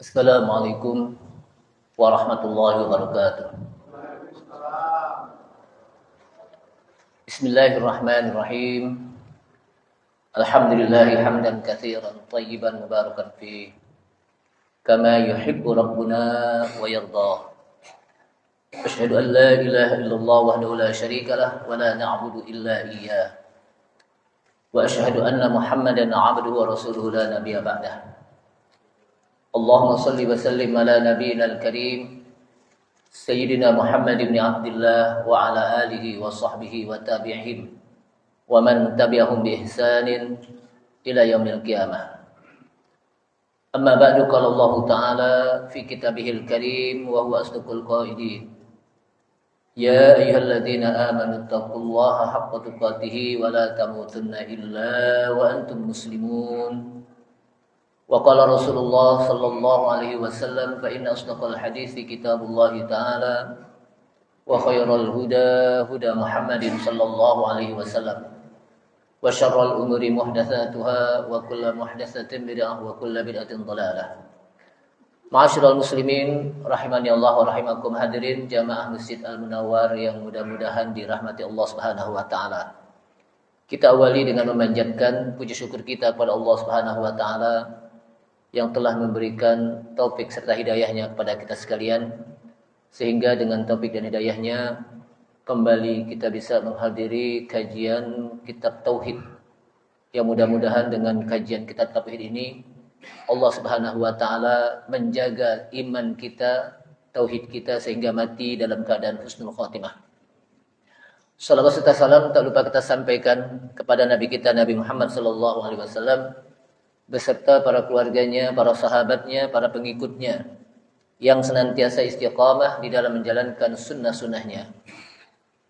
Assalamualaikum warahmatullahi wabarakatuh. Bismillahirrahmanirrahim. Alhamdulillahi hamdan katsiran tayyiban mubarakan fi kama yuhibbu rabbuna wa yardah. Asyhadu an la ilaha illallah wahdahu la syarika lah wa la na'budu illa iyyah. Wa asyhadu anna Muhammadan 'abduhu wa rasuluhu la nabiyya ba'dah. Allahumma salli wa sallim ala nabiyyina al-karim Sayyidina Muhammad ibn Abdullah wa ala alihi wa sahbihi wa tabi'ihim wa man tabi'ahum bi ihsanin ila yaumil qiyamah. Amma ba'du, qala Allah Ta'ala fi kitabihil karim wa huwa asdaqul qailin. Ya ayyuhalladzina amanu taqullaha haqqa tuqatih wa la tamutunna illa wa antum muslimun. Wa qala Rasulullah sallallahu alaihi wasallam fa inna asdaqal hadithi kitabullah ta'ala wa khairal huda huda Muhammadin sallallahu alaihi wasallam wa syarrul umuri muhdatsatuha wa kullu muhdatsatin bid'ah wa kullu bid'atin dhalalah. Ma'asyiral muslimin rahimani Allah wa rahimakum, hadirin jamaah Masjid Al-Munawwar yang mudah-mudahan dirahmati Allah Subhanahu wa taala. Kita awali dengan memanjatkan puji syukur kita kepada Allah Subhanahu wa taala yang telah memberikan taufik serta hidayahnya kepada kita sekalian, sehingga dengan taufik dan hidayahnya kembali kita bisa menghadiri kajian kitab tauhid, yang mudah-mudahan dengan kajian kitab tauhid ini Allah Subhanahu wa taala menjaga iman kita, tauhid kita, sehingga mati dalam keadaan husnul khatimah. Salawat serta salam tak lupa kita sampaikan kepada Nabi kita Nabi Muhammad sallallahu alaihi wasallam beserta para keluarganya, para sahabatnya, para pengikutnya yang senantiasa istiqamah di dalam menjalankan sunnah-sunnahnya.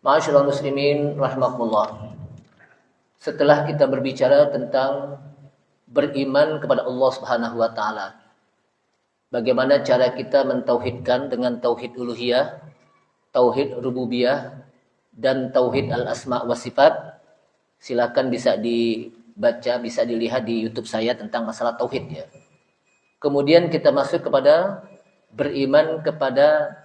Ma'asyiral muslimin rahimakumullah. Setelah kita berbicara tentang beriman kepada Allah Subhanahu wa taala, bagaimana cara kita mentauhidkan dengan tauhid uluhiyah, tauhid rububiyah, dan tauhid al-asma wa sifat, silakan bisa dibaca, bisa dilihat di YouTube saya tentang masalah tauhid ya. Kemudian kita masuk kepada beriman kepada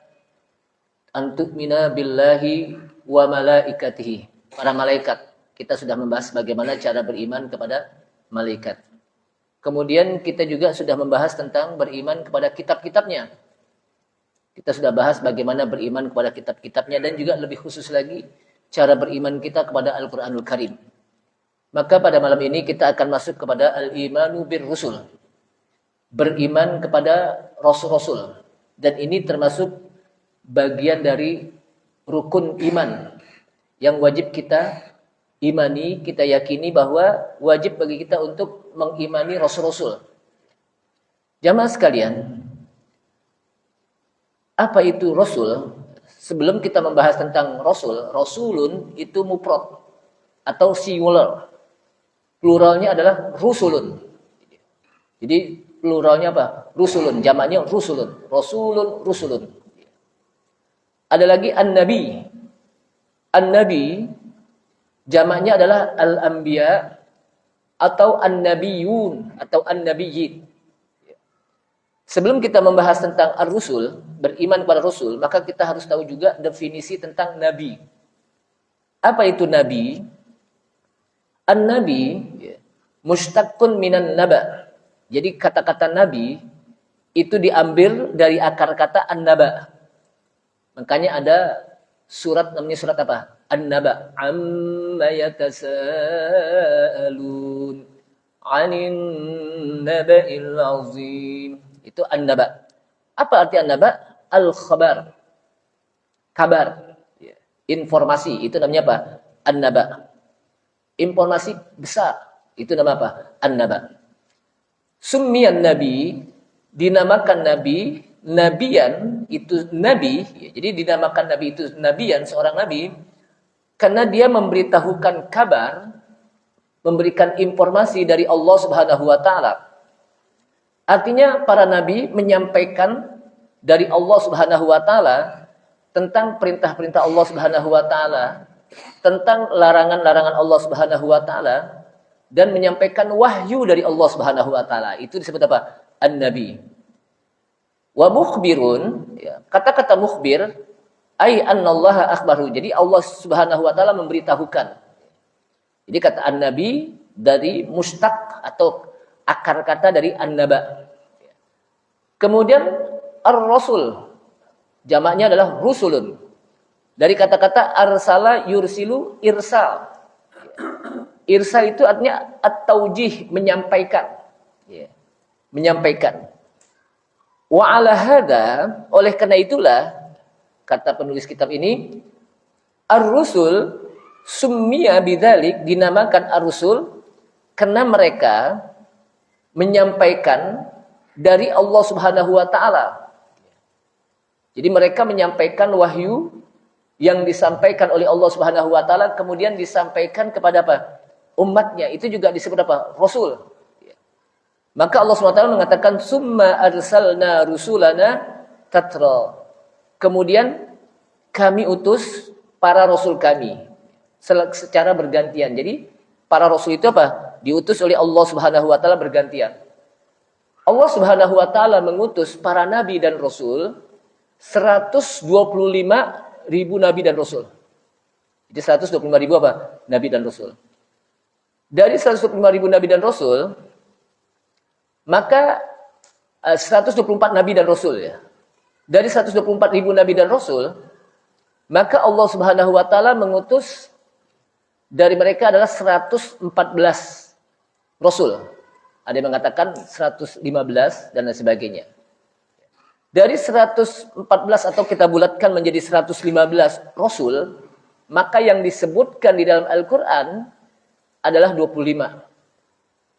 antu'mina billahi wa malaikatihi, para malaikat. Kita sudah membahas bagaimana cara beriman kepada malaikat. Kemudian kita juga sudah membahas tentang beriman kepada kitab-kitabnya. Kita sudah bahas bagaimana beriman kepada kitab-kitabnya, dan juga lebih khusus lagi cara beriman kita kepada Al-Qur'anul Karim. Maka pada malam ini kita akan masuk kepada al-imanu bir rusul, beriman kepada rasul-rasul, dan ini termasuk bagian dari rukun iman yang wajib kita imani, kita yakini bahwa wajib bagi kita untuk mengimani rasul-rasul. Jamaah sekalian, apa itu rasul? Sebelum kita membahas tentang rasul, rasulun itu mufrad atau singular. Pluralnya adalah rusulun. Jadi pluralnya apa? Rusulun. Jamaknya rusulun. Rasulun, rusulun. Ada lagi an-nabi. An-nabi jamaknya adalah al-anbiya atau an-nabiyun atau an-nabiyyin. Sebelum kita membahas tentang ar-rusul, beriman kepada rasul, maka kita harus tahu juga definisi tentang nabi. Apa itu nabi? An-nabi mustaqqun minan naba. Jadi kata-kata nabi itu diambil dari akar kata an-naba. Makanya ada surat, namanya surat apa? An-naba. Amma yatasaalun 'anin naba'il 'azim. Itu an-naba. Apa arti an-naba? Al-khabar. Kabar. Informasi. Itu namanya apa? An-naba. Informasi besar, itu nama apa? An-naba. Summiyan nabi, dinamakan nabi, nabiyan itu nabi, jadi dinamakan nabi itu nabiyan, seorang nabi, karena dia memberitahukan kabar, memberikan informasi dari Allah Subhanahu wa taala. Artinya para nabi menyampaikan dari Allah Subhanahu wa taala tentang perintah-perintah Allah Subhanahu wa taala, tentang larangan-larangan Allah Subhanahu wa taala, dan menyampaikan wahyu dari Allah Subhanahu wa taala. Itu disebut apa? An-nabi. Wa mukhbirun, ya, kata-kata mukhbir, ai annallaha akhbaru. Jadi Allah Subhanahu wa taala memberitahukan. Jadi kata an-nabi dari mustaq atau akar kata dari an-naba. Kemudian ar-rasul, jamaknya adalah rusulun. Dari kata-kata arsala yursilu irsal. Irsal itu artinya at-taujih, menyampaikan. Ya, menyampaikan. Wa ala hadza, oleh karena itulah kata penulis kitab ini, ar-rusul summiya bidzalik, dinamakan ar-rusul karena mereka menyampaikan dari Allah Subhanahu wa taala. Jadi mereka menyampaikan wahyu yang disampaikan oleh Allah Subhanahu wa taala kemudian disampaikan kepada apa? Umatnya. Itu juga disebut apa? Rasul. Maka Allah SWT mengatakan summa arsalna rusulana tatra. Kemudian kami utus para rasul kami secara bergantian. Jadi para rasul itu apa? Diutus oleh Allah Subhanahu wa taala bergantian. Allah Subhanahu wa taala mengutus para nabi dan rasul 125.000 nabi dan rasul. Jadi 125.000 apa? Nabi dan rasul. Dari 125.000 nabi dan rasul, maka 124 nabi dan rasul ya. Dari 124.000 nabi dan rasul, maka Allah Subhanahu wa taala mengutus dari mereka adalah 114 rasul. Ada yang mengatakan 115 dan lain sebagainya. Dari 114 atau kita bulatkan menjadi 115 rasul, maka yang disebutkan di dalam Al-Qur'an adalah 25.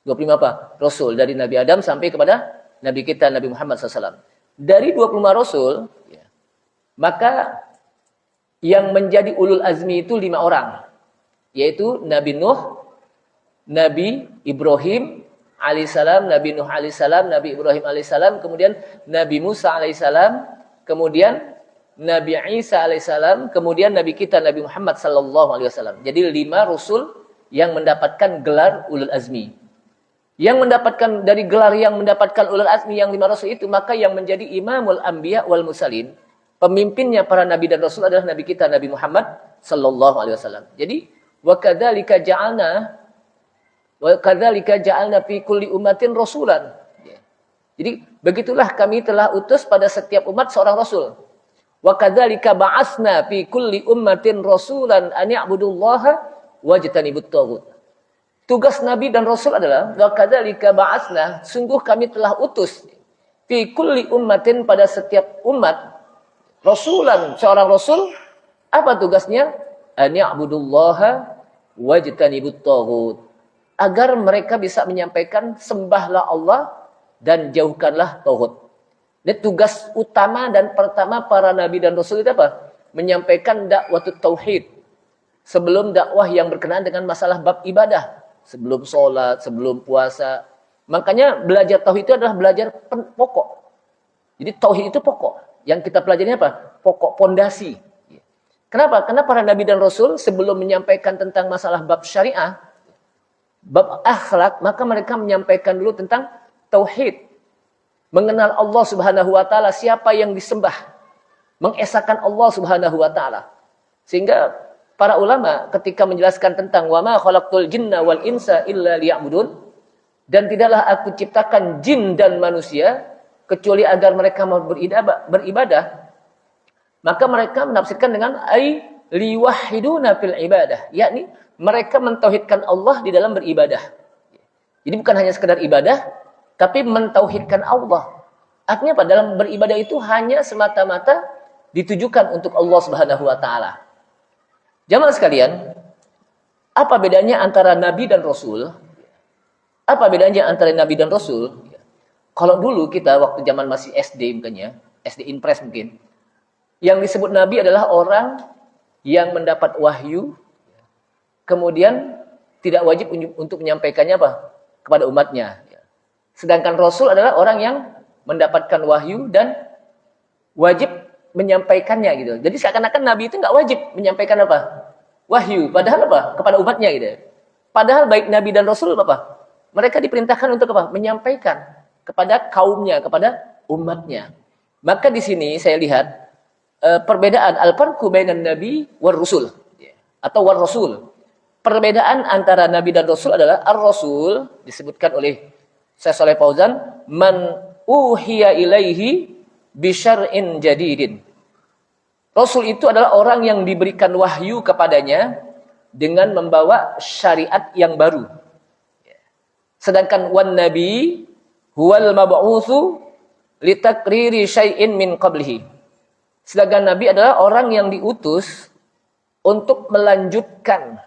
25 apa? Rasul dari Nabi Adam sampai kepada Nabi kita Nabi Muhammad SAW. Dari 25 Rasul, ya, maka yang menjadi ulul azmi itu 5 orang. Yaitu Nabi Nuh, Nabi Ibrahim alaihissalam, Nabi Nuh alaihissalam, Nabi Ibrahim alaihissalam, kemudian Nabi Musa alaihissalam, kemudian Nabi Isa alaihissalam, kemudian Nabi kita Nabi Muhammad SAW. Jadi 5 Rasul yang mendapatkan gelar ulul azmi. Yang mendapatkan dari gelar yang mendapatkan ulul azmi yang 5 rasul itu, maka yang menjadi imamul anbiya wal mursalin, pemimpinnya para nabi dan rasul adalah nabi kita Nabi Muhammad sallallahu alaihi wasallam. Jadi wa kadzalika ja'alna fi kulli ummatin rasulan. Jadi begitulah kami telah utus pada setiap umat seorang rasul. Wa kadzalika ba'asna fi kulli ummatin rasulan an ya'budullaha wajtanibut taghut. Tugas Nabi dan Rasul adalah wa kadzalika ba'atsna, sungguh kami telah utus fi kulli ummatin, pada setiap umat rasulan, seorang rasul. Apa tugasnya? An ya'budullaha wajtanibut taghut. Agar mereka bisa menyampaikan sembahlah Allah dan jauhkanlah tauhid. Ini tugas utama dan pertama para nabi dan rasul itu apa? Menyampaikan dakwah tauhid. Sebelum dakwah yang berkenaan dengan masalah bab ibadah. Sebelum sholat, sebelum puasa. Makanya belajar tauhid itu adalah belajar pokok. Jadi tauhid itu pokok. Yang kita pelajari apa? Pokok, pondasi. Kenapa? Karena para nabi dan rasul sebelum menyampaikan tentang masalah bab syariah, bab akhlak, maka mereka menyampaikan dulu tentang tauhid. Mengenal Allah Subhanahu wa taala, siapa yang disembah. Mengesahkan Allah Subhanahu wa taala. Sehingga para ulama ketika menjelaskan tentang wa ma khalaqtul jinna wal insa illa liya'budun, dan tidaklah aku ciptakan jin dan manusia kecuali agar mereka mau beribadah, maka mereka menafsirkan dengan ai liwahiduna fil ibadah, yakni mereka mentauhidkan Allah di dalam beribadah. Jadi bukan hanya sekedar ibadah, tapi mentauhidkan Allah. Artinya apa? Dalam beribadah itu hanya semata-mata ditujukan untuk Allah Subhanahu wa taala. Jamaah sekalian, apa bedanya antara nabi dan rasul? Apa bedanya antara nabi dan rasul? Kalau dulu kita waktu zaman masih SD mungkin ya, SD Impres mungkin, yang disebut nabi adalah orang yang mendapat wahyu, kemudian tidak wajib untuk menyampaikannya apa? Kepada umatnya. Sedangkan rasul adalah orang yang mendapatkan wahyu dan wajib menyampaikannya gitu. Jadi seakan-akan nabi itu nggak wajib menyampaikan apa? Wahyu. Padahal apa? Kepada umatnya gitu. Padahal baik nabi dan rasul apa? Mereka diperintahkan untuk apa? Menyampaikan kepada kaumnya, kepada umatnya. Maka di sini saya lihat perbedaan al-farqu bainan nabi war rusul atau war rasul. Perbedaan antara nabi dan rasul adalah ar-rasul disebutkan oleh Syekh Shalih Fauzan man uhiya ilaihi bi syar'in jadidin. Rasul itu adalah orang yang diberikan wahyu kepadanya dengan membawa syariat yang baru. Sedangkan wan nabi huwal mab'utsu litakriri syai'in min qablihi. Sedangkan nabi adalah orang yang diutus untuk melanjutkan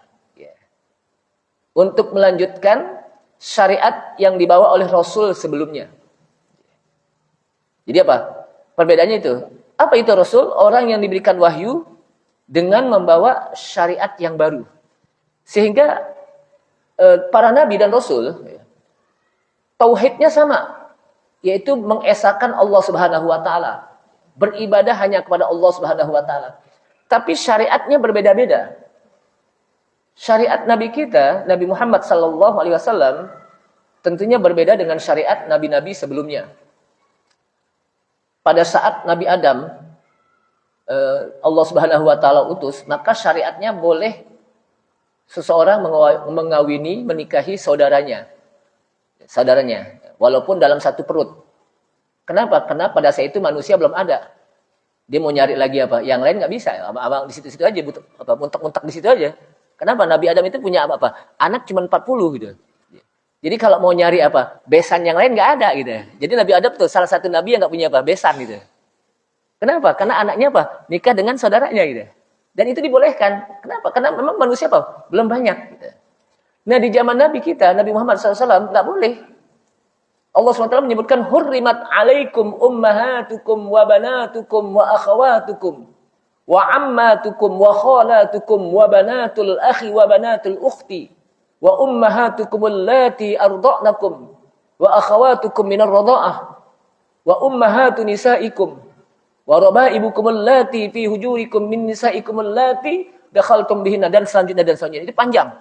syariat yang dibawa oleh rasul sebelumnya. Jadi apa? Perbedaannya itu. Apa itu rasul? Orang yang diberikan wahyu dengan membawa syariat yang baru. Sehingga para nabi dan rasul tauhidnya sama, yaitu mengesahkan Allah Subhanahu wa taala. Beribadah hanya kepada Allah Subhanahu wa taala. Tapi syariatnya berbeda-beda. Syariat nabi kita, Nabi Muhammad sallallahu alaihi wasallam tentunya berbeda dengan syariat nabi-nabi sebelumnya. Pada saat Nabi Adam Allah Subhanahu wa taala utus, maka syariatnya boleh seseorang menikahi saudaranya, walaupun dalam satu perut. Kenapa? Karena pada saat itu manusia belum ada. Dia mau nyari lagi apa? Yang lain nggak bisa. Abang di situ-situ aja, muntak-muntak di situ aja. Kenapa? Nabi Adam itu punya apa? Anak cuma 40 gitu. Jadi kalau mau nyari apa? Besan yang lain nggak ada gitu. Jadi Nabi Adam tuh salah satu nabi yang nggak punya apa? Besan gitu. Kenapa? Karena anaknya apa? Nikah dengan saudaranya gitu. Dan itu dibolehkan. Kenapa? Karena memang manusia apa? Belum banyak. Gitu. Nah di zaman Nabi kita, Nabi Muhammad SAW, nggak boleh. Allah SWT menyebutkan, hurrimat alaikum ummahatukum wa banatukum wa akhawatukum wa ammatukum wa khalatukum wa banatul akhi wa banatul ukhti wa ummahatukum allati arda'nakum wa akhawatukum minar radha'ah wa ummahatu nisaikum wa rabaibukum allati fi hujurikum min nisaikum allati dakhaltum bihinna, dan selanjutnya. Itu panjang.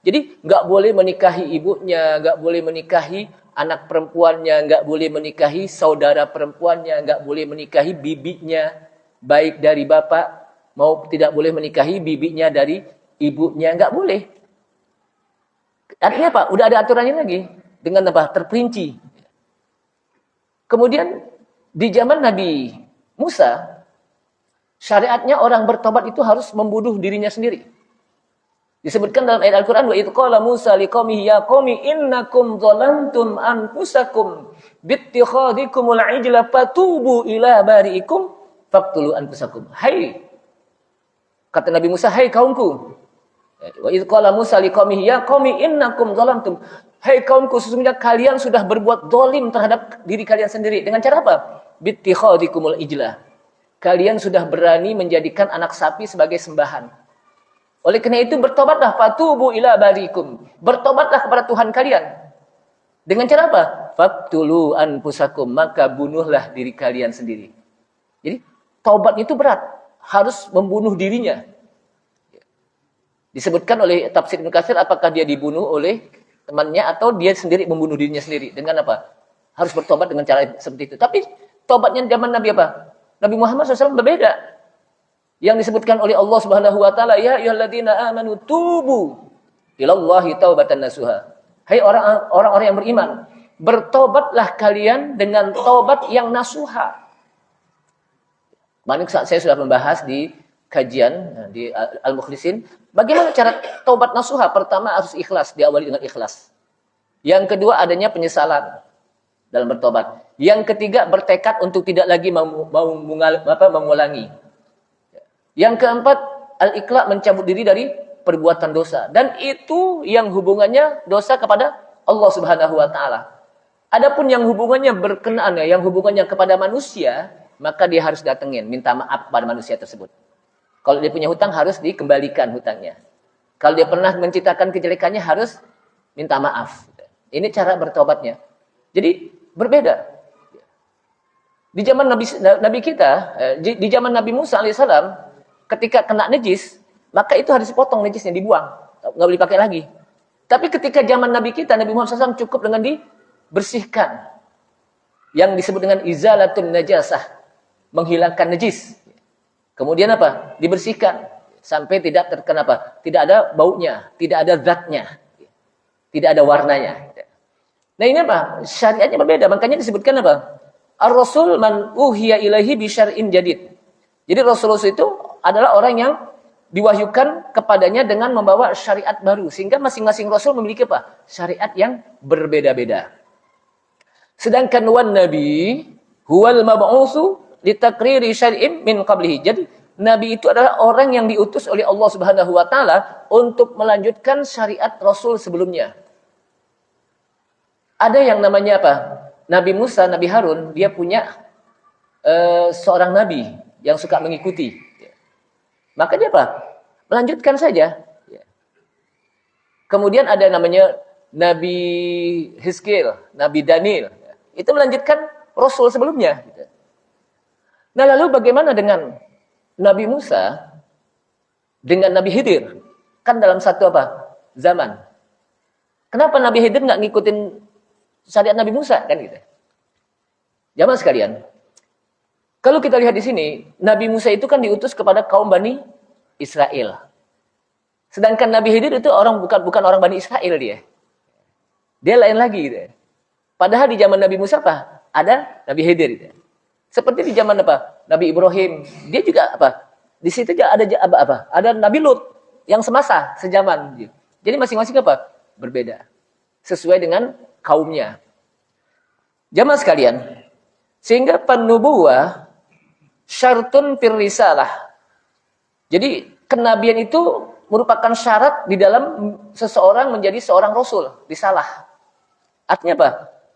Jadi nggak boleh menikahi ibunya, nggak boleh menikahi anak perempuannya, nggak boleh menikahi saudara perempuannya, nggak boleh menikahi bibinya, baik dari bapak mau tidak boleh menikahi bibinya dari ibunya, nggak boleh. Artinya apa? Udah ada aturannya lagi dengan apa? Terperinci. Kemudian di zaman Nabi Musa, syariatnya orang bertobat itu harus membunuh dirinya sendiri. Disebutkan dalam ayat Al-Quran, wa idh qala Musa liqaumihi ya qaumi innakum zalamtum anfusakum bittikhadikumul ijla fatubu ila bari'ikum faqtulu anfusakum. Hai, kata Nabi Musa, hai kaumku. Wa idh qala Musa liqaumihi ya qaumi innakum zalamtum. Hai kaumku, sesungguhnya kalian sudah berbuat zalim terhadap diri kalian sendiri. Dengan cara apa? Bittikhadikumul ijla. Kalian sudah berani menjadikan anak sapi sebagai sembahan. Oleh karena itu bertobatlah, fatubu ila barikum. Bertobatlah kepada Tuhan kalian. Dengan cara apa? Faqtulu anfusakum, maka bunuhlah diri kalian sendiri. Jadi taubat itu berat, harus membunuh dirinya. Disebutkan oleh tafsir Ibnu Katsir, apakah dia dibunuh oleh temannya atau dia sendiri membunuh dirinya sendiri. Dengan apa? Harus bertobat dengan cara seperti itu. Tapi tobatnya zaman Nabi apa? Nabi Muhammad SAW berbeda. Yang disebutkan oleh Allah Subhanahu wa taala, ya ayyuhalladzina amanu tubu ilallahi taubatan nasuha. Hai orang-orang yang beriman, bertobatlah kalian dengan taubat yang nasuha. Kemarin saya sudah membahas di kajian di Al-Mukhlisin, bagaimana cara taubat nasuha? Pertama harus ikhlas, diawali dengan ikhlas. Yang kedua adanya penyesalan dalam bertobat. Yang ketiga bertekad untuk tidak lagi mengulangi. Yang keempat, al-iqla', mencabut diri dari perbuatan dosa. Dan itu yang hubungannya dosa kepada Allah Subhanahu wa taala. Adapun yang hubungannya berkenaan, yang hubungannya kepada manusia, maka dia harus datengin, minta maaf pada manusia tersebut. Kalau dia punya hutang harus dikembalikan hutangnya. Kalau dia pernah menciptakan kejelekannya harus minta maaf. Ini cara bertobatnya. Jadi berbeda. Di zaman Nabi kita, di zaman Nabi Musa alaihissalam, ketika kena najis, maka itu harus dipotong najisnya, dibuang. Nggak boleh dipakai lagi. Tapi ketika zaman Nabi kita, Nabi Muhammad SAW cukup dengan dibersihkan. Yang disebut dengan izalatun najasah. menghilangkan najis. Kemudian apa? Dibersihkan sampai tidak terkena apa? Tidak ada baunya, tidak ada zatnya, tidak ada warnanya. Nah ini apa? Syariatnya berbeda. Makanya disebutkan apa? Ar-Rasul man uhiya ilaihi bi syar'in jadid. Jadi Rasulullah itu adalah orang yang diwahyukan kepadanya dengan membawa syariat baru. Sehingga masing-masing Rasul memiliki apa? Syariat yang berbeda-beda. Sedangkan wan Nabi huwal mab'utsu litakriri syar'in min qablihi. Jadi Nabi itu adalah orang yang diutus oleh Allah Subhanahu wa taala untuk melanjutkan syariat Rasul sebelumnya. Ada yang namanya apa? Nabi Musa, Nabi Harun, dia punya seorang nabi yang suka mengikuti. Maka dia apa? Melanjutkan saja. Kemudian ada namanya Nabi Hizkil, Nabi Daniel. Itu melanjutkan Rasul sebelumnya. Nah lalu bagaimana dengan Nabi Musa dengan Nabi Khidir? Kan dalam satu apa? Zaman. Kenapa Nabi Khidir nggak ngikutin syariat Nabi Musa? Kan gitu. Jamaah sekalian. Kalau kita lihat di sini, Nabi Musa itu kan diutus kepada kaum Bani Israel. Sedangkan Nabi Khidir itu bukan orang Bani Israel dia. Dia lain lagi gitu. Padahal di zaman Nabi Musa apa? Ada Nabi Khidir gitu. Seperti di zaman apa? Nabi Ibrahim, dia juga apa? Di situ juga ada apa? Ada Nabi Lut yang semasa, sejaman. Jadi masing-masing apa? Berbeda. Sesuai dengan kaumnya. Jamaah sekalian, sehingga penubuwah syartun fir risalah. Jadi kenabian itu merupakan syarat di dalam seseorang menjadi seorang rasul, risalah. Artinya apa?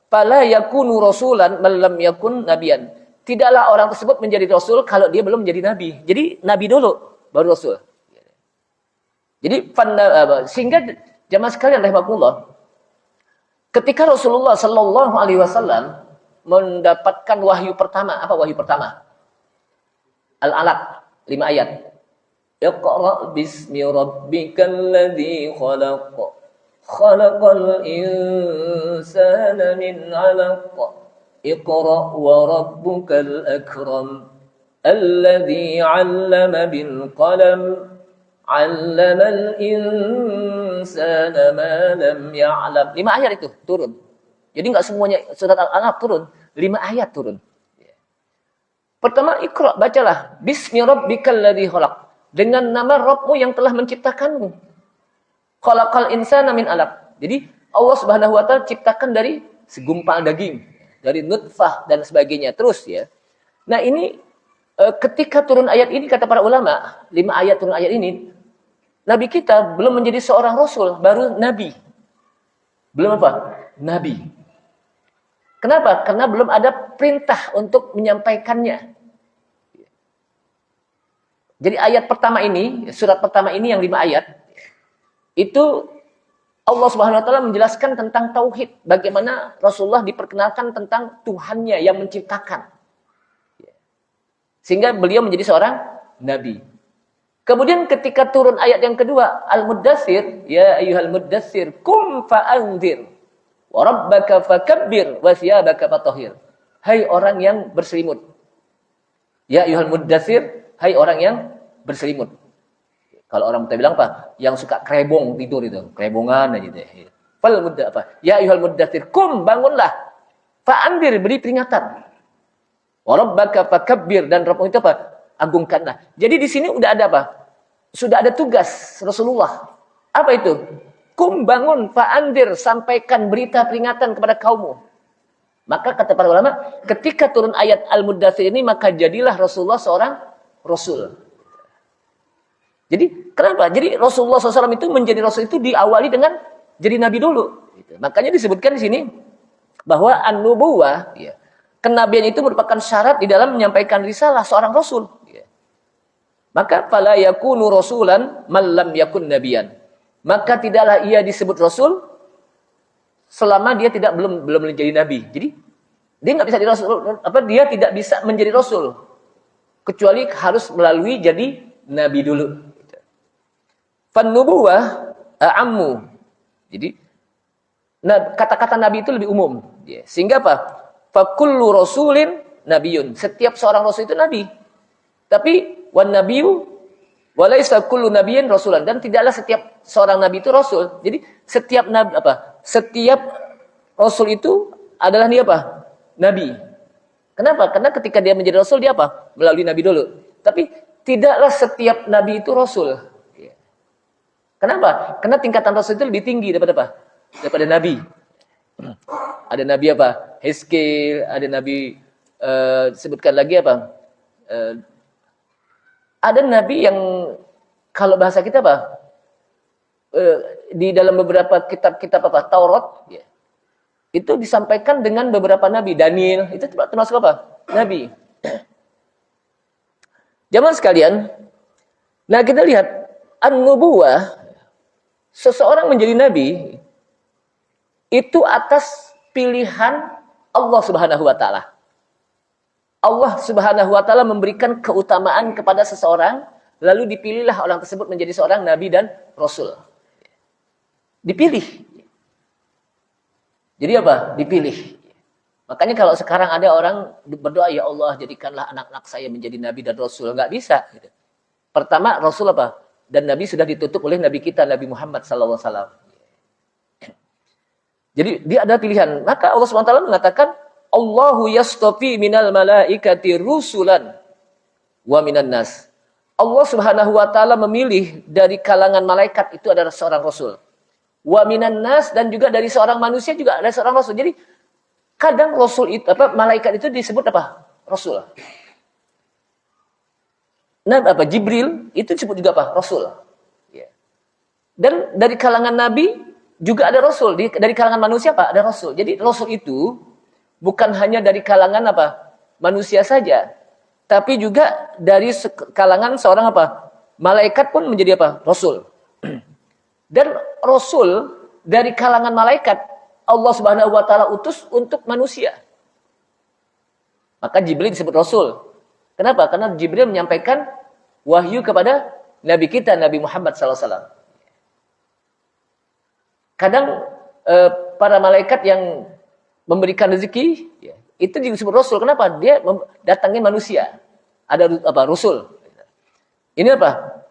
Fala yakunu rasulan man lam yakun nabiyan. Tidaklah orang tersebut menjadi rasul kalau dia belum menjadi nabi. Jadi nabi dulu baru rasul. Jadi sehingga jamaah sekalian rahimakumullah, ketika Rasulullah sallallahu alaihi wasallam mendapatkan wahyu pertama, apa wahyu pertama? Al-Alaq, 5 ayat. Iqra bismi rabbikal ladzi khalaq. Khalaqal insana min 'alaq. Iqra wa rabbukal akram. Alladzi 'allama bil qalam. 'Allamal insana ma lam ya'lam. 5 ayat itu turun. Jadi enggak semuanya surat Al-Alaq turun, 5 ayat turun. Pertama, Iqra, bacalah. Bismi rabbikal ladzi khalaq. Dengan nama Rabbmu yang telah menciptakanmu. Khalaqal insana min 'alaq. Jadi Allah Subhanahu wa taala ciptakan dari segumpal daging, dari nutfah dan sebagainya. Terus ya. Nah, ini ketika turun ayat ini kata para ulama, 5 ayat turun ayat ini, Nabi kita belum menjadi seorang rasul, baru nabi. Belum apa? Nabi. Kenapa? Karena belum ada perintah untuk menyampaikannya. Jadi ayat pertama ini, surat pertama ini yang 5 ayat, itu Allah Subhanahu wa taala menjelaskan tentang tauhid, bagaimana Rasulullah diperkenalkan tentang Tuhannya yang menciptakan. Sehingga beliau menjadi seorang nabi. Kemudian ketika turun ayat yang kedua, Al-Muddatsir, ya ayyuhal muddatsir, qum fa'anzir wa rabbaka fakabbir wa thiyabaka fatahhir. Hai orang yang berselimut. Ya ayyuhal muddatsir, hai orang yang berselimut. Kalau orang kita bilang apa? Yang suka krebong tidur itu, krebongan aja deh. Fal mudda apa? Ya ayyuhal muddatsir, qum, bangunlah. Fa'anzir, beri peringatan. Wa rabbaka fakabbir, dan Rabbmu itu apa? Agungkanlah. Jadi di sini udah ada apa? Sudah ada tugas Rasulullah. Apa itu? Kum, bangun, fa'andir, sampaikan berita peringatan kepada kaummu. Maka kata para ulama, ketika turun ayat Al-Muddatsir ini, maka jadilah Rasulullah seorang Rasul. Jadi kenapa? Jadi Rasulullah SAW itu menjadi Rasul itu diawali dengan jadi Nabi dulu. Makanya disebutkan di sini bahwa an-nubuwah, ya, kenabian itu merupakan syarat di dalam menyampaikan risalah seorang Rasul. Maka fala yakunu rasulan man lam yakun nabiyan. Maka tidaklah ia disebut rasul selama dia belum menjadi nabi. Jadi dia enggak bisa jadi rasul, dia tidak bisa menjadi rasul kecuali harus melalui jadi nabi dulu. Fan nubuwah a'ammu. Jadi kata-kata nabi itu lebih umum. Sehingga apa? Fa kullu rasulin nabiyyun. Setiap seorang rasul itu nabi. Tapi wan nabiyyu wa laisa kullu nabiyyin rasulan, dan tidaklah setiap seorang nabi itu rasul. Jadi setiap nabi Setiap rasul itu adalah dia apa? Nabi. Kenapa? Karena ketika dia menjadi rasul dia apa? Melalui nabi dulu. Tapi tidaklah setiap nabi itu rasul. Kenapa? Karena tingkatan rasul itu lebih tinggi daripada apa? Daripada nabi. Ada nabi apa? Hezkel, ada nabi sebutkan lagi apa? Ada nabi yang kalau bahasa kita apa? Di dalam beberapa kitab-kitab apa? Taurat, ya. Itu disampaikan dengan beberapa nabi. Daniel, itu termasuk apa? Nabi. Jamaah sekalian, nah kita lihat an-nubuwah, seseorang menjadi nabi itu atas pilihan Allah Subhanahu wa taala. Allah Subhanahu wa taala memberikan keutamaan kepada seseorang, lalu dipilihlah orang tersebut menjadi seorang nabi dan rasul. Dipilih. Jadi apa? Dipilih. Makanya kalau sekarang ada orang berdoa, ya Allah jadikanlah anak-anak saya menjadi nabi dan rasul, nggak bisa. Gitu. Pertama, rasul apa? Dan nabi sudah ditutup oleh nabi kita, Nabi Muhammad SAW. Jadi dia ada pilihan. Maka Allah SWT mengatakan, Allahu yastafi minal malaikati rusulan wa minan nas. Allah Subhanahu wa taala memilih dari kalangan malaikat itu adalah seorang rasul. Wa minan nas, dan juga dari seorang manusia juga ada seorang rasul. Jadi kadang rasul itu malaikat itu disebut apa? Rasul. Nah, Jibril itu disebut juga apa? Rasul. Ya. Dan dari kalangan nabi juga ada rasul. Dari kalangan manusia apa? Ada rasul. Jadi rasul itu bukan hanya dari kalangan apa? Manusia saja, tapi juga dari kalangan seorang apa? Malaikat pun menjadi apa? Rasul. Dan rasul dari kalangan malaikat Allah Subhanahu wa taala utus untuk manusia. Maka Jibril disebut rasul. Kenapa? Karena Jibril menyampaikan wahyu kepada nabi kita, Nabi Muhammad SAW. Kadang para malaikat yang memberikan rezeki, ya, itu disebut rasul. Kenapa? Dia datangin manusia. Ada apa? Rasul. Ini apa?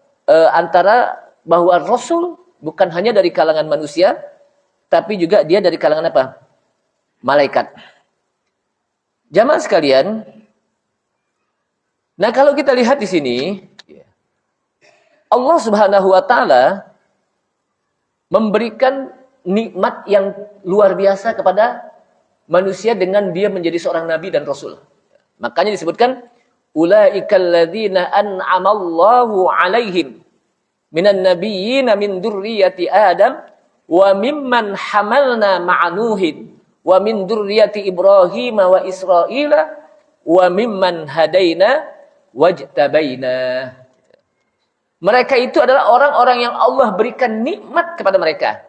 Antara bahwa rasul bukan hanya dari kalangan manusia, tapi juga dia dari kalangan apa? Malaikat. Jamaah sekalian, nah kalau kita lihat di sini, Allah Subhanahu wa taala memberikan nikmat yang luar biasa kepada manusia dengan dia menjadi seorang nabi dan rasul. Makanya disebutkan ulaikal ladzina an'amallahu 'alaihim minan nabiyyina min dzurriyyati Adam wa mimman hamalna ma'a Nuhin wa min dzurriyyati Ibrahim wa Israila wa mimman hadaina wajtabaina. Mereka itu adalah orang-orang yang Allah berikan nikmat kepada mereka.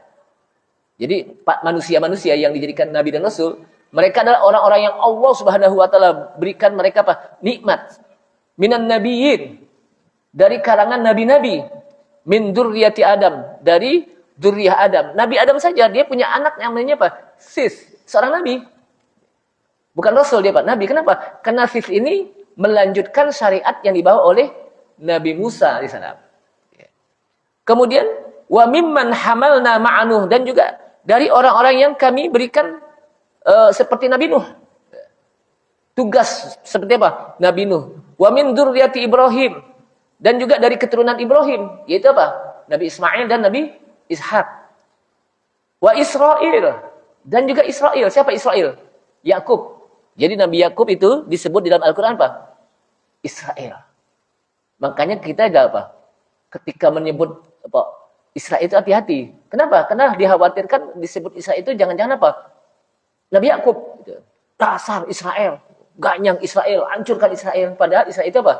Jadi manusia-manusia yang dijadikan nabi dan rasul, mereka adalah orang-orang yang Allah Subhanahu wa taala berikan mereka apa? Nikmat. Minan nabiyyin, dari kalangan nabi-nabi. Min dzurriyyati Adam, dari dzurriyyah Adam. Nabi Adam saja dia punya anak yang namanya apa? Sis, seorang nabi. Bukan rasul dia, Pak, nabi. Kenapa? Karena Sis ini melanjutkan syariat yang dibawa oleh Nabi Musa alaihissalam. Kemudian wa mimman hamalna ma'a Nuh, dan juga dari orang-orang yang kami berikan seperti Nabi Nuh. Tugas seperti apa? Nabi Nuh. Wa min dzurriyyati Ibrahim, dan juga dari keturunan Ibrahim, yaitu apa? Nabi Ismail dan Nabi Ishak. Wa Israil, dan juga Israil. Siapa Israil? Yakub. Jadi Nabi Yakub itu disebut di dalam Al-Qur'an apa? Israel. Makanya kita ada apa? Ketika menyebut apa? Israel itu hati-hati. Kenapa? Karena dikhawatirkan disebut Israel itu jangan-jangan apa? Nabi Yakub. Dasar Israel. Ganyang Israel. Hancurkan Israel. Padahal Israel itu apa?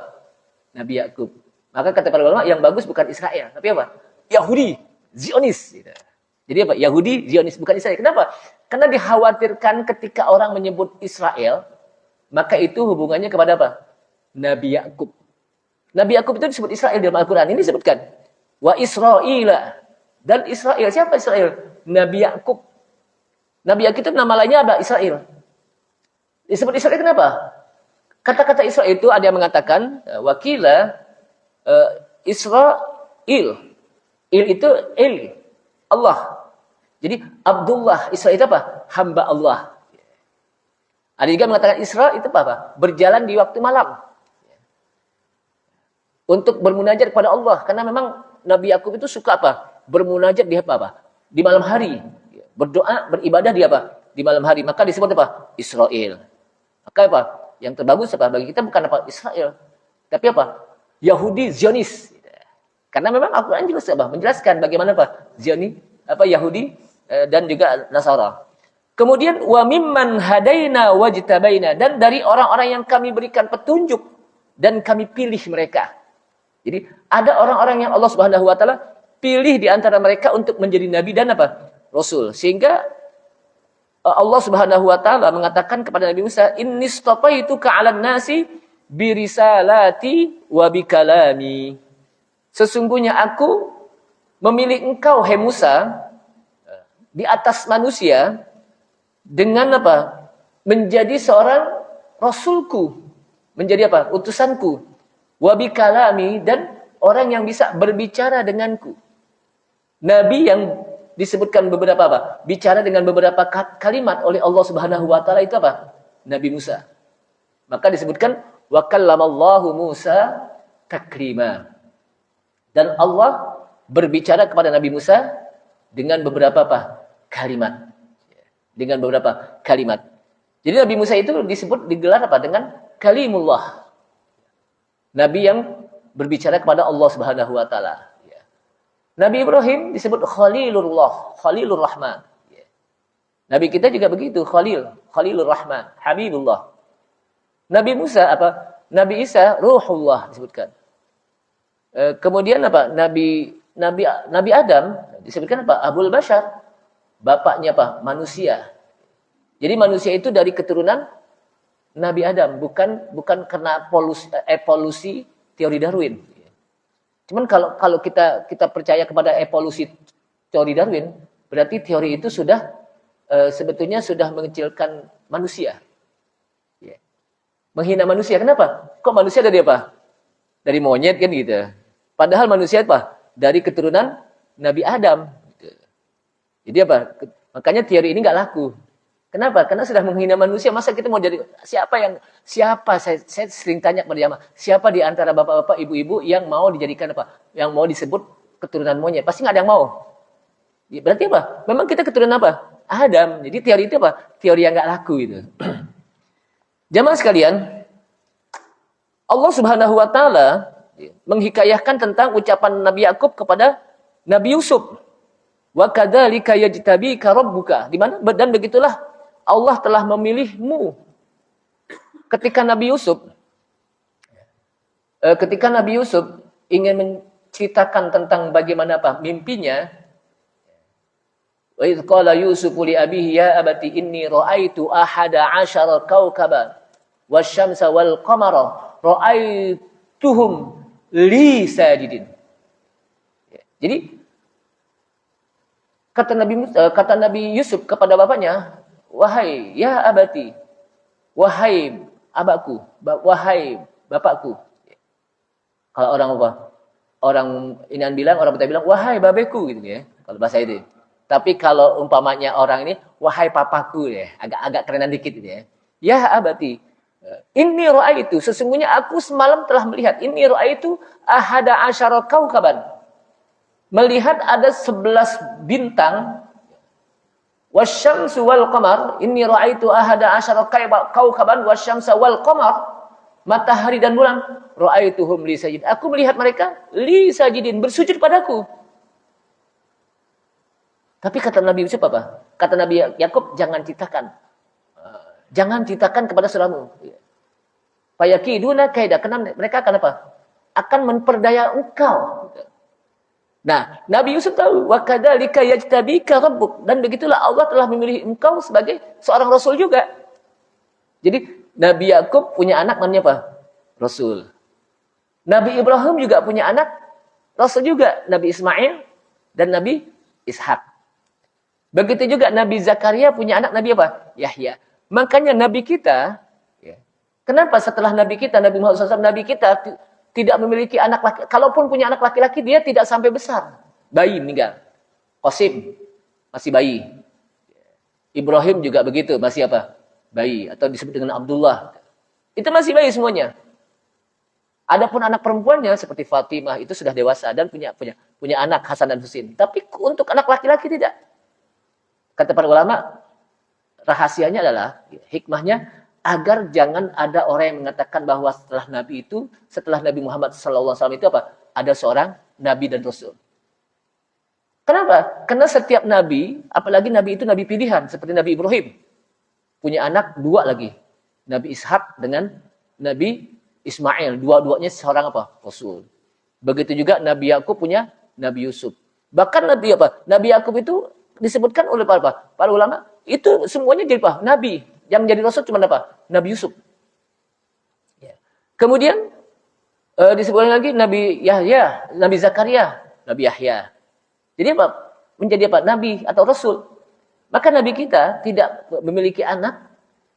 Nabi Yakub. Maka kata para ulama, yang bagus bukan Israel. Tapi apa? Yahudi. Zionis. Jadi apa? Yahudi, Zionis. Bukan Israel. Kenapa? Karena dikhawatirkan ketika orang menyebut Israel, maka itu hubungannya kepada apa? Nabi Yakub. Nabi Yakub itu disebut Israel dalam Al-Quran. Ini disebutkan. Wa Israila. Dan Israel. Siapa Israel? Nabi Yakub. Nabi Yakub itu nama lainnya apa? Israel. Disebut Israel kenapa? Kata-kata Israel itu ada yang mengatakan wakila Israel. Il itu Allah. Jadi Abdullah, Isra itu apa? Hamba Allah. Ada juga mengatakan Isra itu apa? Berjalan di waktu malam. Untuk bermunajat kepada Allah. Karena memang Nabi Yakub itu suka apa? Bermunajat di apa? Di malam hari. Berdoa, beribadah di apa? Di malam hari. Maka disebut apa? Israel. Maka apa? Yang terbagus apa? Bagi kita bukan apa? Israel. Tapi apa? Yahudi, Zionis. Karena memang Al-Quran juga menjelaskan bagaimana apa? Yahudi dan juga Nasara. Kemudian wa mimman hadaina wajtabaina, dan dari orang-orang yang kami berikan petunjuk dan kami pilih mereka. Jadi ada orang-orang yang Allah Subhanahu wa taala pilih di antara mereka untuk menjadi nabi dan apa? Rasul. Sehingga Allah Subhanahu wa taala mengatakan kepada Nabi Musa, "Innistafaituka 'alan nasi birisalati wa bikalami." Sesungguhnya aku memilih engkau, hai Musa, di atas manusia dengan apa? Menjadi seorang rasulku, menjadi apa? Utusanku. Wa bikalami, dan orang yang bisa berbicara denganku. Nabi yang disebutkan beberapa apa? Bicara dengan beberapa kalimat oleh Allah Subhanahu wa taala itu apa? Nabi Musa. Maka disebutkan wa kallamallahu Musa taklima. Dan Allah berbicara kepada Nabi Musa dengan beberapa apa? Kalimat. Dengan beberapa kalimat. Jadi Nabi Musa itu disebut digelar apa? Dengan kalimullah. Nabi yang berbicara kepada Allah Subhanahu wa taala. Nabi Ibrahim disebut Khalilullah, Khalilur Rahman. Nabi kita juga begitu, Khalilur Rahman, Habibullah. Nabi Musa apa? Nabi Isa Ruhullah disebutkan. Kemudian apa? Nabi Adam disebutkan apa? Abul Bashar, bapaknya apa? Manusia. Jadi manusia itu dari keturunan Nabi Adam, bukan karena evolusi teori Darwin. Cuman kalau kita percaya kepada evolusi teori Darwin, berarti teori itu sudah sebetulnya sudah mengecilkan manusia. Menghina manusia. Kenapa? Kok manusia dari apa? Dari monyet kan gitu. Padahal manusia apa? Dari keturunan Nabi Adam. Jadi apa? Makanya teori ini nggak laku. Kenapa? Karena sudah menghina manusia. Masa kita mau jadi siapa? Saya sering tanya kepada jamaah, siapa di antara bapak-bapak, ibu-ibu yang mau dijadikan apa? Yang mau disebut keturunan monyet? Pasti nggak ada yang mau. Ya, berarti apa? Memang kita keturunan apa? Adam. Jadi teori itu apa? Teori yang nggak laku itu. Jamaah sekalian, Allah Subhanahu wa taala menghikayahkan tentang ucapan Nabi Yakub kepada Nabi Yusuf. Wa kadzalika yajtabika rabbuka. Di mana? Dan begitulah Allah telah memilihmu. Ketika Nabi Yusuf ingin menceritakan tentang bagaimana apa mimpinya, wa idz qala Yusufu li abihi ya abati inni ra'aitu ahada 'asyara kawkaban wasyamsa wal qamara ra'aituhum li sajidin. Jadi kata Nabi Yusuf kepada bapaknya, wahai ya abati, wahai abakku, wahai bapakku. Kalau orang apa? Orang Inan bilang, orang Batak bilang wahai babeku gitu ya. Kalau bahasa itu. Tapi kalau umpamanya orang ini wahai papaku ya, agak kerenan dikit gitu ya. Ya abati, inni ra'aitu, sesungguhnya aku semalam telah melihat, inni ra'aitu ahada asyara kaukaban. Melihat ada 11 bintang. Wasyamsu wal qamar, inni ra'aitu ahada asyara kaukaban wasyamsa wal qamar. Matahari dan bulan, ra'aituhum li sajid. Aku melihat mereka li sajidin, bersujud padaku. Tapi kata Nabi Yusuf apa? Kata Nabi Yakub, jangan ceritakan. Jangan ceritakan kepada saudaramu. Fayakiduna kaida, karena mereka akan apa? Akan memperdaya engkau. Nah, Nabi Yusuf tahu, wa kadzalika yajtabika rabbuk, dan begitulah Allah telah memilih engkau sebagai seorang rasul juga. Jadi Nabi Yakub punya anak namanya apa? Rasul. Nabi Ibrahim juga punya anak rasul juga, Nabi Ismail dan Nabi Ishak. Begitu juga Nabi Zakaria punya anak Nabi apa? Yahya. Makanya Nabi kita Kenapa setelah Nabi kita, Nabi Muhammad SAW, Nabi kita tidak memiliki anak laki. Kalaupun punya anak laki-laki, dia tidak sampai besar. Bayi meninggal. Qasim masih bayi. Ibrahim juga begitu, masih apa? Bayi. Atau disebut dengan Abdullah. Itu masih bayi semuanya. Adapun anak perempuannya seperti Fatimah itu sudah dewasa dan punya anak Hasan dan Husain. Tapi untuk anak laki-laki tidak. Kata para ulama, rahasianya adalah hikmahnya agar jangan ada orang yang mengatakan bahwa setelah Nabi Muhammad SAW itu apa? Ada seorang Nabi dan Rasul. Kenapa? Karena setiap Nabi, apalagi Nabi itu Nabi pilihan, seperti Nabi Ibrahim. Punya anak 2 lagi. Nabi Ishak dengan Nabi Ismail. Dua-duanya seorang apa? Rasul. Begitu juga Nabi Yakub punya Nabi Yusuf. Bahkan Nabi Yakub itu disebutkan oleh para ulama, itu semuanya jadi apa? Nabi. Yang menjadi rasul cuma apa? Nabi Yusuf. Ya. Kemudian disebutkan lagi Nabi Yahya, Nabi Zakaria, Nabi Yahya. Jadi apa? Menjadi apa? Nabi atau rasul. Maka Nabi kita tidak memiliki anak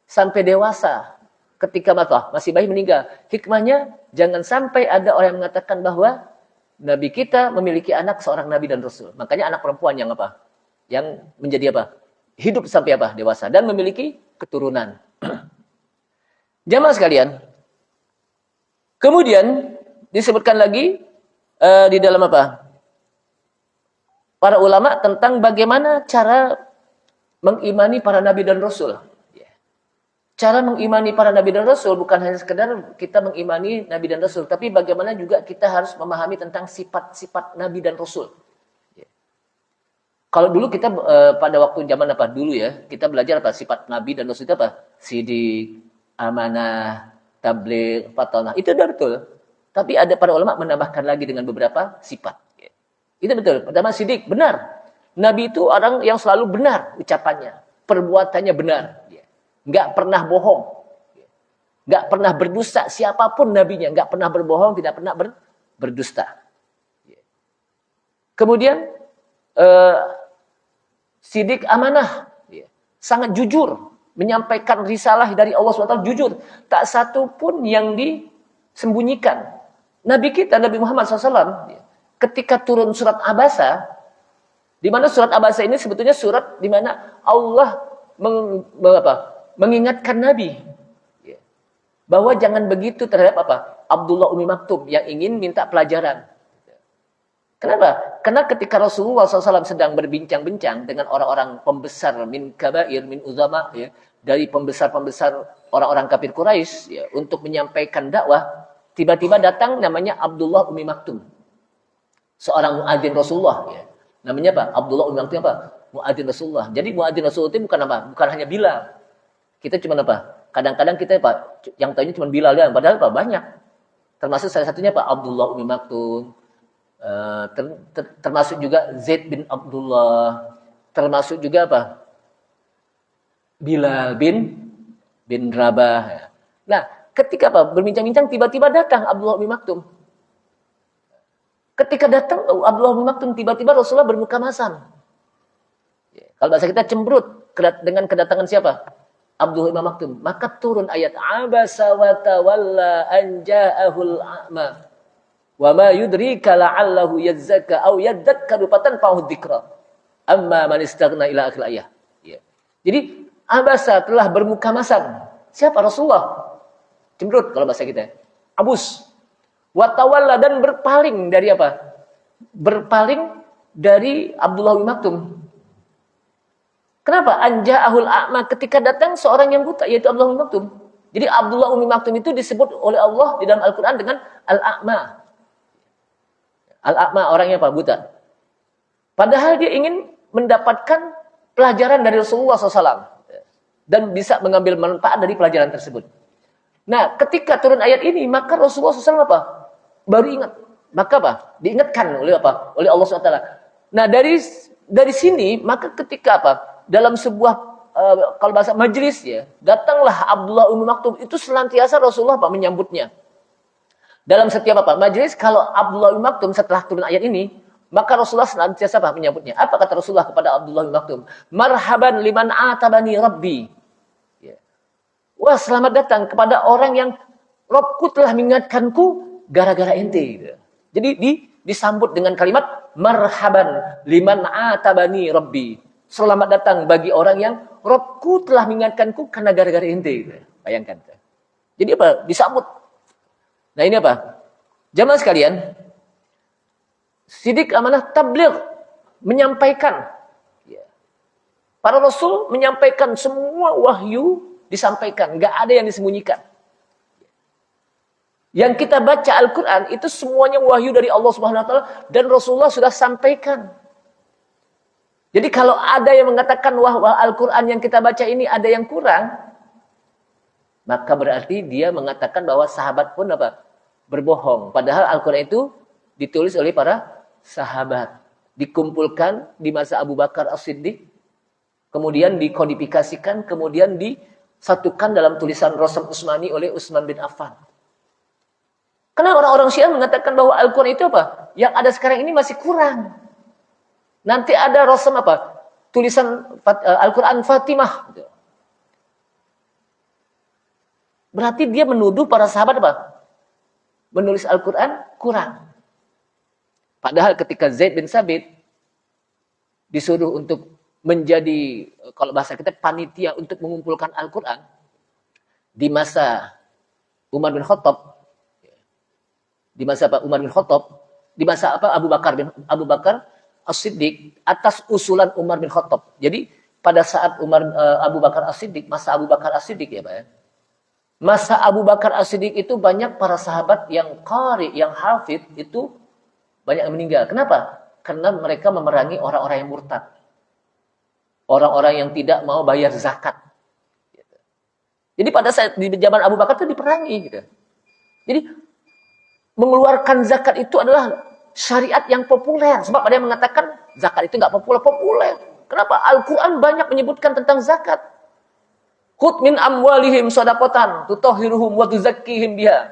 sampai dewasa. Ketika masih bayi meninggal. Hikmahnya jangan sampai ada orang yang mengatakan bahwa Nabi kita memiliki anak seorang Nabi dan Rasul. Makanya anak perempuan yang apa? Yang menjadi apa? Hidup sampai apa? Dewasa. Dan memiliki keturunan. Jamaah sekalian. Kemudian disebutkan lagi di dalam apa? Para ulama tentang bagaimana cara mengimani para nabi dan rasul. Cara mengimani para nabi dan rasul bukan hanya sekedar kita mengimani nabi dan rasul, tapi bagaimana juga kita harus memahami tentang sifat-sifat nabi dan rasul. Kalau dulu kita pada waktu zaman apa dulu ya, kita belajar apa sifat nabi dan rasul itu apa? Sidik, amanah, tabligh, fatanah. Itu sudah betul. Tapi ada para ulama menambahkan lagi dengan beberapa sifat. Itu betul. Pertama sidik, benar. Nabi itu orang yang selalu benar ucapannya, perbuatannya benar. Enggak pernah bohong. Enggak pernah berdusta, siapapun nabinya enggak pernah berbohong, tidak pernah berdusta. Kemudian sidik amanah, sangat jujur, menyampaikan risalah dari Allah SWT, jujur, tak satu pun yang disembunyikan. Nabi kita, Nabi Muhammad SAW, ketika turun surat Abasa, di mana surat Abasa ini sebetulnya surat di mana Allah mengingatkan Nabi bahwa jangan begitu terhadap apa? Abdullah Ummi Maktum yang ingin minta pelajaran. Kenapa? Karena ketika Rasulullah SAW sedang berbincang-bincang dengan orang-orang pembesar min kabair, min uzama, dari pembesar-pembesar orang-orang kafir Quraisy untuk menyampaikan dakwah, tiba-tiba datang namanya Abdullah Ummi Maktum, seorang muadzin Rasulullah. Namanya apa? Abdullah Ummi Maktum apa? Muadzin Rasulullah. Jadi muadzin Rasulullah itu bukan apa? Bukan hanya Bilal. Kita cuma apa? Kadang-kadang kita apa? Yang tahunya cuma Bilal dan padahal apa? Banyak. Termasuk salah satunya apa? Abdullah Ummi Maktum. Termasuk juga Zaid bin Abdullah, termasuk juga apa? Bilal bin Rabah. Nah, ketika apa? Berbincang-bincang tiba-tiba datang Abdullah bin Maktum. Ketika datang Abdullah bin Maktum tiba-tiba Rasulullah bermuka masam. Kalau bahasa kita cemberut dengan kedatangan siapa? Abdullah bin Maktum. Maka turun ayat abasa wa tawalla an ja'ahul a'ma. Wa ma yudrika la'allahu yazzaka aw yadzakkaru fatanfa'uhu dzikra. Amma man istaghna ila akhir ayat. Jadi abasa telah bermuka masam. Siapa? Rasulullah. Cemberut kalau bahasa kita. Abus. Wa tawalla dan berpaling dari apa? Berpaling dari Abdullah bin Maktum. Kenapa? Anja'ahul a'ma, ketika datang seorang yang buta yaitu Abdullah bin Maktum. Jadi Abdullah bin Maktum itu disebut oleh Allah di dalam Al-Qur'an dengan al-a'ma. Al-a'ma orangnya apa? Buta. Padahal dia ingin mendapatkan pelajaran dari Rasulullah SAW. Dan bisa mengambil manfaat dari pelajaran tersebut. Nah, ketika turun ayat ini, maka Rasulullah SAW apa? Baru ingat. Maka apa? Diingatkan oleh apa? Oleh Allah SWT. Nah, dari sini, maka ketika apa? Dalam sebuah, kalau bahasa majlis ya, datanglah Abdullah Ummi Maktum. Itu senantiasa Rasulullah apa? Menyambutnya. Dalam setiap apa? Majelis, kalau Abdullah bin Maktum setelah turun ayat ini, maka Rasulullah senantiasa apa? Menyambutnya. Apa kata Rasulullah kepada Abdullah bin Maktum? Marhaban liman atabani rabbi. Wah, selamat datang kepada orang yang Robku telah mengingatkanku gara-gara ente. Gitu. Jadi disambut dengan kalimat marhaban liman atabani Rabbi. Selamat datang bagi orang yang Robku telah mengingatkanku karena gara-gara ente. Gitu. Bayangkan. Jadi apa? Disambut. Nah ini apa? Jamaah sekalian, sidik amanah tabligh menyampaikan. Para Rasul menyampaikan semua wahyu disampaikan, nggak ada yang disembunyikan. Yang kita baca Al-Quran itu semuanya wahyu dari Allah Subhanahu Wa Taala dan Rasulullah sudah sampaikan. Jadi kalau ada yang mengatakan wah Al-Quran yang kita baca ini ada yang kurang, maka berarti dia mengatakan bahwa sahabat pun apa? Berbohong. Padahal Al-Quran itu ditulis oleh para sahabat, dikumpulkan di masa Abu Bakar As-Siddiq, kemudian dikodifikasikan, kemudian disatukan dalam tulisan Rasam Utsmani oleh Utsman bin Affan. Karena orang-orang Syiah mengatakan bahwa Al-Quran itu apa? Yang ada sekarang ini masih kurang. Nanti ada Rasam apa? Tulisan Al-Quran Fatimah. Berarti dia menuduh para sahabat apa? Menulis Al-Quran kurang. Padahal ketika Zaid bin Sabit disuruh untuk menjadi, kalau bahasa kita, panitia untuk mengumpulkan Al-Quran di masa Umar bin Khattab, di masa Abu Bakar As-Siddiq atas usulan Umar bin Khattab. Jadi pada saat Abu Bakar As-Siddiq, masa Abu Bakar As-Siddiq ya Pak ya. Masa Abu Bakar As-Siddiq itu banyak para sahabat yang qari, yang hafidh itu banyak yang meninggal. Kenapa? Karena mereka memerangi orang-orang yang murtad. Orang-orang yang tidak mau bayar zakat. Jadi pada saat di zaman Abu Bakar itu diperangi. Gitu. Jadi mengeluarkan zakat itu adalah syariat yang populer. Sebab ada yang mengatakan zakat itu nggak populer. Kenapa? Al-Quran banyak menyebutkan tentang zakat. Khudh min amwalihim shadaqatan tutahhiruhum wa tuzakkihim biha.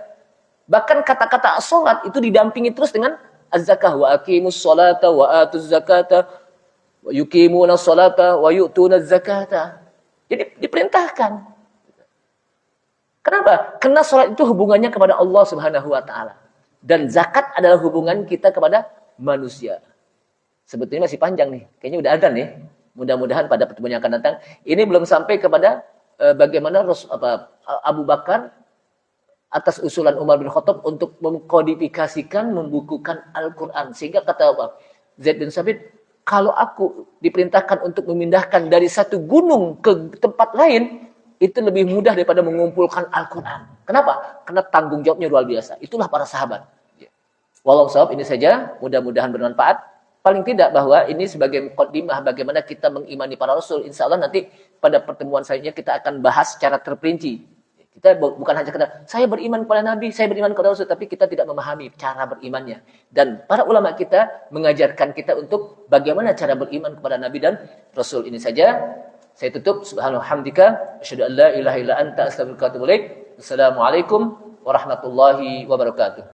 Bahkan kata-kata salat itu didampingi terus dengan az-zakah wa aqimus sholata wa atuz zakata wa yuqimuna sholata wa yu'tuna zakata. Jadi diperintahkan. Kenapa? Karena salat itu hubungannya kepada Allah Subhanahu wa taala. Dan zakat adalah hubungan kita kepada manusia. Sebetulnya masih panjang nih. Kayaknya udah ada nih. Mudah-mudahan pada pertemuan yang akan datang. Ini belum sampai kepada bagaimana Abu Bakar atas usulan Umar bin Khattab untuk mengkodifikasikan, membukukan Al-Quran. Sehingga kata Zaid bin Sabit, kalau aku diperintahkan untuk memindahkan dari satu gunung ke tempat lain, itu lebih mudah daripada mengumpulkan Al-Quran. Kenapa? Karena tanggung jawabnya luar biasa. Itulah para sahabat. Wallahu shawab, ini saja. Mudah-mudahan bermanfaat. Paling tidak bahwa ini sebagai muqaddimah bagaimana kita mengimani para Rasul. Insya Allah nanti pada pertemuan selanjutnya kita akan bahas secara terperinci. Kita bukan hanya kata, saya beriman kepada Nabi, saya beriman kepada Rasul. Tapi kita tidak memahami cara berimannya. Dan para ulama kita mengajarkan kita untuk bagaimana cara beriman kepada Nabi dan Rasul. Ini saja. Saya tutup. Subhanallahi wa hamdika. Asyhadu an la ilaha illa anta astaghfiruka wa atubu ilaik. Assalamualaikum warahmatullahi wabarakatuh.